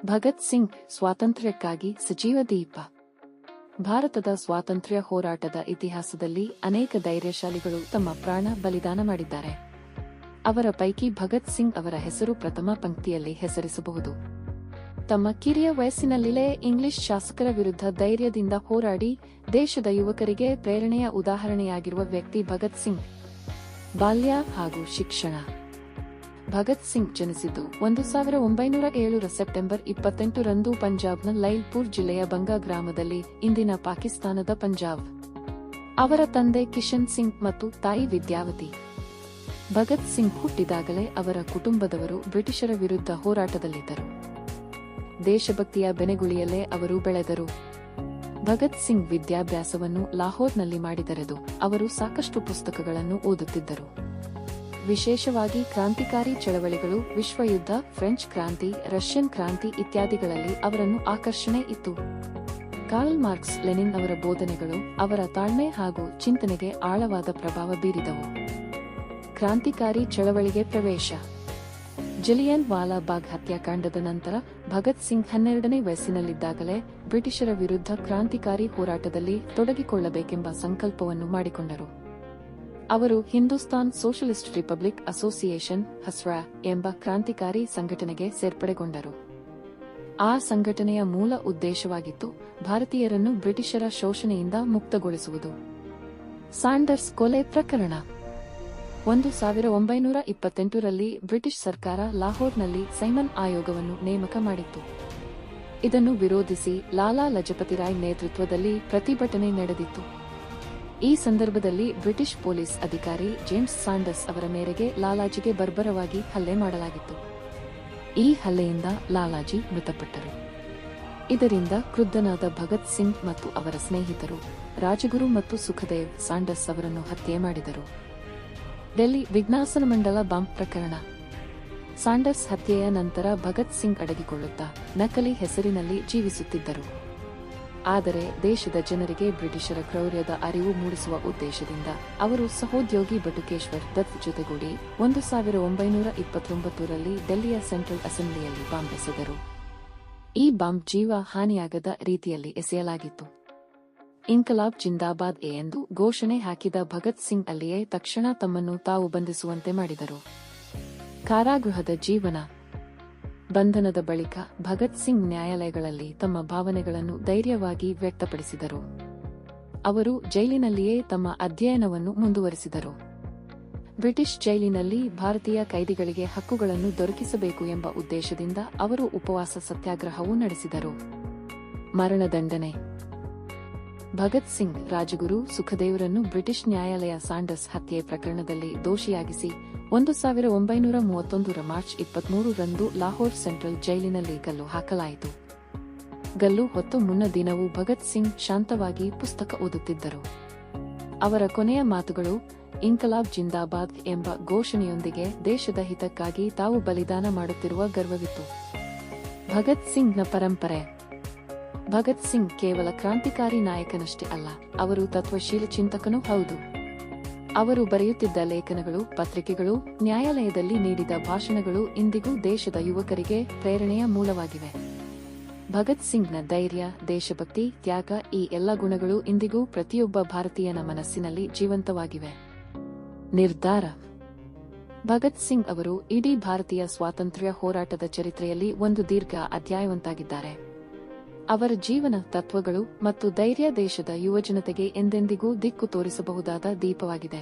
ಭಗತ್ ಸಿಂಗ್ ಸ್ವಾತಂತ್ರ್ಯಕ್ಕಾಗಿ ಸಜೀವ ದೀಪ. ಭಾರತದ ಸ್ವಾತಂತ್ರ್ಯ ಹೋರಾಟದ ಇತಿಹಾಸದಲ್ಲಿ ಅನೇಕ ಧೈರ್ಯಶಾಲಿಗಳು ತಮ್ಮ ಪ್ರಾಣ ಬಲಿದಾನ ಮಾಡಿದ್ದಾರೆ. ಅವರ ಪೈಕಿ ಭಗತ್ ಸಿಂಗ್ ಅವರ ಹೆಸರು ಪ್ರಥಮ ಪಂಕ್ತಿಯಲ್ಲಿ ಹೆಸರಿಸಬಹುದು. ತಮ್ಮ ಕಿರಿಯ ವಯಸ್ಸಿನಲ್ಲಿಯೇ ಇಂಗ್ಲಿಷ್ ಶಾಸಕರ ವಿರುದ್ಧ ಧೈರ್ಯದಿಂದ ಹೋರಾಡಿ ದೇಶದ ಯುವಕರಿಗೆ ಪ್ರೇರಣೆಯ ಉದಾಹರಣೆಯಾಗಿರುವ ವ್ಯಕ್ತಿ ಭಗತ್ ಸಿಂಗ್. ಬಾಲ್ಯ ಹಾಗೂ ಶಿಕ್ಷಣ. ಭಗತ್ ಸಿಂಗ್ ಜನಿಸಿದ್ದು 1907 ಸೆಪ್ಟೆಂಬರ್ 28ರಂದು ಪಂಜಾಬ್ನ ಲೈಲ್ಪುರ್ ಜಿಲ್ಲೆಯ ಬಂಗಾ ಗ್ರಾಮದಲ್ಲಿ, ಇಂದಿನ ಪಾಕಿಸ್ತಾನದ ಪಂಜಾಬ್. ಅವರ ತಂದೆ ಕಿಶನ್ ಸಿಂಗ್ ಮತ್ತು ತಾಯಿ ವಿದ್ಯಾವತಿ. ಭಗತ್ ಸಿಂಗ್ ಹುಟ್ಟಿದಾಗಲೇ ಅವರ ಕುಟುಂಬದವರು ಬ್ರಿಟಿಷರ ವಿರುದ್ಧ ಹೋರಾಟದಲ್ಲಿದ್ದರು. ದೇಶಭಕ್ತಿಯ ಬೆನೆಗುಳಿಯಲ್ಲೇ ಅವರು ಬೆಳೆದರು. ಭಗತ್ ಸಿಂಗ್ ವಿದ್ಯಾಭ್ಯಾಸವನ್ನು ಲಾಹೋರ್ನಲ್ಲಿ ಮಾಡಿದರೆದು ಅವರು ಸಾಕಷ್ಟು ಪುಸ್ತಕಗಳನ್ನು ಓದುತ್ತಿದ್ದರು. ವಿಶೇಷವಾಗಿ ಕ್ರಾಂತಿಕಾರಿ ಚಳವಳಿಗಳು, ವಿಶ್ವಯುದ್ಧ, ಫ್ರೆಂಚ್ ಕ್ರಾಂತಿ, ರಷ್ಯನ್ ಕ್ರಾಂತಿ ಇತ್ಯಾದಿಗಳಲ್ಲಿ ಅವರನ್ನು ಆಕರ್ಷಣೆ ಇತ್ತು. ಕಾರ್ಲ್ ಮಾರ್ಕ್ಸ್, ಲೆನಿನ್ ಅವರ ಬೋಧನೆಗಳು ಅವರ ತಾಳ್ಮೆ ಹಾಗೂ ಚಿಂತನೆಗೆ ಆಳವಾದ ಪ್ರಭಾವ ಬೀರಿದವು. ಕ್ರಾಂತಿಕಾರಿ ಚಳವಳಿಗೆ ಪ್ರವೇಶ. ಜಲಿಯನ್ ವಾಲಾ ಬಾಗ್ ಹತ್ಯಾಕಾಂಡದ ನಂತರ ಭಗತ್ ಸಿಂಗ್ 12ನೇ ವಯಸ್ಸಿನಲ್ಲಿದ್ದಾಗಲೇ ಬ್ರಿಟಿಷರ ವಿರುದ್ಧ ಕ್ರಾಂತಿಕಾರಿ ಹೋರಾಟದಲ್ಲಿ ತೊಡಗಿಕೊಳ್ಳಬೇಕೆಂಬ ಸಂಕಲ್ಪವನ್ನು ಮಾಡಿಕೊಂಡರು. ಅವರು ಹಿಂದೂಸ್ತಾನ್ ಸೋಷಲಿಸ್ಟ್ ರಿಪಬ್ಲಿಕ್ ಅಸೋಸಿಯೇಷನ್ ಹಸ್ರಾ ಎಂಬ ಕ್ರಾಂತಿಕಾರಿ ಸಂಘಟನೆಗೆ ಸೇರ್ಪಡೆಗೊಂಡರು. ಆ ಸಂಘಟನೆಯ ಮೂಲ ಉದ್ದೇಶವಾಗಿತ್ತು ಭಾರತೀಯರನ್ನು ಬ್ರಿಟಿಷರ ಶೋಷಣೆಯಿಂದ ಮುಕ್ತಗೊಳಿಸುವುದು. ಸಾಂಡರ್ಸ್ ಕೊಲೆ ಪ್ರಕರಣ. 1928ರಲ್ಲಿ ಬ್ರಿಟಿಷ್ ಸರ್ಕಾರ ಲಾಹೋರ್ನಲ್ಲಿ ಸೈಮನ್ ಆಯೋಗವನ್ನು ನೇಮಕ ಮಾಡಿತ್ತು. ಇದನ್ನು ವಿರೋಧಿಸಿ ಲಾಲಾ ಲಜಪತಿ ರಾಯ್ ನೇತೃತ್ವದಲ್ಲಿ ಪ್ರತಿಭಟನೆ ನಡೆದಿತ್ತು. ಈ ಸಂದರ್ಭದಲ್ಲಿ ಬ್ರಿಟಿಷ್ ಪೊಲೀಸ್ ಅಧಿಕಾರಿ ಜೇಮ್ಸ್ ಸಾಂಡರ್ಸ್ ಅವರ ಮೇರೆಗೆ ಲಾಲಾಜಿಗೆ ಬರ್ಬರವಾಗಿ ಹಲ್ಲೆ ಮಾಡಲಾಗಿತ್ತು. ಈ ಹಲ್ಲೆಯಿಂದ ಲಾಲಾಜಿ ಮೃತಪಟ್ಟರು. ಇದರಿಂದ ಕ್ರುದ್ಧನಾದ ಭಗತ್ ಸಿಂಗ್ ಮತ್ತು ಅವರ ಸ್ನೇಹಿತರು ರಾಜಗುರು ಮತ್ತು ಸುಖದೇವ್ ಸಾಂಡರ್ಸ್ ಅವರನ್ನು ಹತ್ಯೆ ಮಾಡಿದರು. ಡೆಲ್ಲಿ ವಿಜ್ಞಾಸನ ಮಂಡಲ ಬಾಂಬ್ ಪ್ರಕರಣ. ಸಾಂಡರ್ಸ್ ಹತ್ಯೆಯ ನಂತರ ಭಗತ್ ಸಿಂಗ್ ಅಡಗಿಕೊಳ್ಳುತ್ತಾ ನಕಲಿ ಹೆಸರಿನಲ್ಲಿ ಜೀವಿಸುತ್ತಿದ್ದರು. ಆದರೆ ದೇಶದ ಜನರಿಗೆ ಬ್ರಿಟಿಷರ ಕ್ರೌರ್ಯದ ಅರಿವು ಮೂಡಿಸುವ ಉದ್ದೇಶದಿಂದ ಅವರು ಸಹೋದ್ಯೋಗಿ ಬಟುಕೇಶ್ವರ್ ದತ್ ಜೊತೆಗೂಡಿ 1929ರಲ್ಲಿ ಡೆಲ್ಲಿಯ ಸೆಂಟ್ರಲ್ ಅಸೆಂಬ್ಲಿಯಲ್ಲಿ ಬಾಂಬ್ ಎಸೆದರು. ಈ ಬಾಂಬ್ ಜೀವ ಹಾನಿಯಾಗದ ರೀತಿಯಲ್ಲಿ ಎಸೆಯಲಾಗಿತ್ತು. ಇನ್ಕಲಾಬ್ ಜಿಂದಾಬಾದ್ ಎಂದು ಘೋಷಣೆ ಹಾಕಿದ ಭಗತ್ ಸಿಂಗ್ ಅಲ್ಲಿಯೇ ತಕ್ಷಣ ತಮ್ಮನ್ನು ತಾವು ಬಂಧಿಸುವಂತೆ ಮಾಡಿದರು. ಕಾರಾಗೃಹದ ಜೀವನ. ಬಂಧನದ ಬಳಿಕ ಭಗತ್ ಸಿಂಗ್ ನ್ಯಾಯಾಲಯಗಳಲ್ಲಿ ತಮ್ಮ ಭಾವನೆಗಳನ್ನು ಧೈರ್ಯವಾಗಿ ವ್ಯಕ್ತಪಡಿಸಿದರು. ಅವರು ಜೈಲಿನಲ್ಲಿಯೇ ತಮ್ಮ ಅಧ್ಯಯನವನ್ನು ಮುಂದುವರಿಸಿದರು. ಬ್ರಿಟಿಷ್ ಜೈಲಿನಲ್ಲಿ ಭಾರತೀಯ ಕೈದಿಗಳಿಗೆ ಹಕ್ಕುಗಳನ್ನು ದೊರಕಿಸಬೇಕು ಎಂಬ ಉದ್ದೇಶದಿಂದ ಅವರು ಉಪವಾಸ ಸತ್ಯಾಗ್ರಹವೂ ನಡೆಸಿದರು. ಮರಣದಂಡನೆ. ಭಗತ್ ಸಿಂಗ್ ರಾಜಗುರು ಸುಖದೇವ್ರನ್ನು ಬ್ರಿಟಿಷ್ ನ್ಯಾಯಾಲಯ ಸಾಂಡರ್ಸ್ ಹತ್ಯೆ ಪ್ರಕರಣದಲ್ಲಿ ದೋಷಿಯಾಗಿಸಿ 1931ರ ಮಾರ್ಚ್ 23ರಂದು ಲಾಹೋರ್ ಸೆಂಟ್ರಲ್ ಜೈಲಿನಲ್ಲಿ ಗಲ್ಲು ಹಾಕಲಾಯಿತು. ಗಲ್ಲು ಹೊತ್ತು ಮುನ್ನ ದಿನವೂ ಭಗತ್ ಸಿಂಗ್ ಶಾಂತವಾಗಿ ಪುಸ್ತಕ ಓದುತ್ತಿದ್ದರು. ಅವರ ಕೊನೆಯ ಮಾತುಗಳು ಇನ್ಕಲಾಬ್ ಜಿಂದಾಬಾದ್ ಎಂಬ ಘೋಷಣೆಯೊಂದಿಗೆ ದೇಶದ ಹಿತಕ್ಕಾಗಿ ತಾವು ಬಲಿದಾನ ಮಾಡುತ್ತಿರುವ ಗರ್ವವಿತ್ತು. ಭಗತ್ ಸಿಂಗ್ನ ಪರಂಪರೆ. ಭಗತ್ ಸಿಂಗ್ ಕೇವಲ ಕ್ರಾಂತಿಕಾರಿ ನಾಯಕನಷ್ಟೇ ಅಲ್ಲ, ಅವರು ತತ್ವಶೀಲ ಚಿಂತಕನೂ ಹೌದು. ಅವರು ಬರೆಯುತ್ತಿದ್ದ ಲೇಖನಗಳು, ಪತ್ರಿಕೆಗಳು, ನ್ಯಾಯಾಲಯದಲ್ಲಿ ನೀಡಿದ ಭಾಷಣಗಳು ಇಂದಿಗೂ ದೇಶದ ಯುವಕರಿಗೆ ಪ್ರೇರಣೆಯ ಮೂಲವಾಗಿವೆ. ಭಗತ್ ಸಿಂಗ್ನ ಧೈರ್ಯ, ದೇಶಭಕ್ತಿ, ತ್ಯಾಗ ಈ ಎಲ್ಲ ಗುಣಗಳು ಇಂದಿಗೂ ಪ್ರತಿಯೊಬ್ಬ ಭಾರತೀಯನ ಮನಸ್ಸಿನಲ್ಲಿ ಜೀವಂತವಾಗಿವೆ. ನಿರ್ಧಾರ. ಭಗತ್ ಸಿಂಗ್ ಅವರು ಇಡೀ ಭಾರತೀಯ ಸ್ವಾತಂತ್ರ್ಯ ಹೋರಾಟದ ಚರಿತ್ರೆಯಲ್ಲಿ ಒಂದು ದೀರ್ಘ ಅಧ್ಯಾಯವಂತಾಗಿದ್ದಾರೆ. ಅವರ ಜೀವನ, ತತ್ವಗಳು ಮತ್ತು ಧೈರ್ಯ ದೇಶದ ಯುವಜನತೆಗೆ ಎಂದೆಂದಿಗೂ ದಿಕ್ಕು ತೋರಿಸಬಹುದಾದ ದೀಪವಾಗಿದೆ.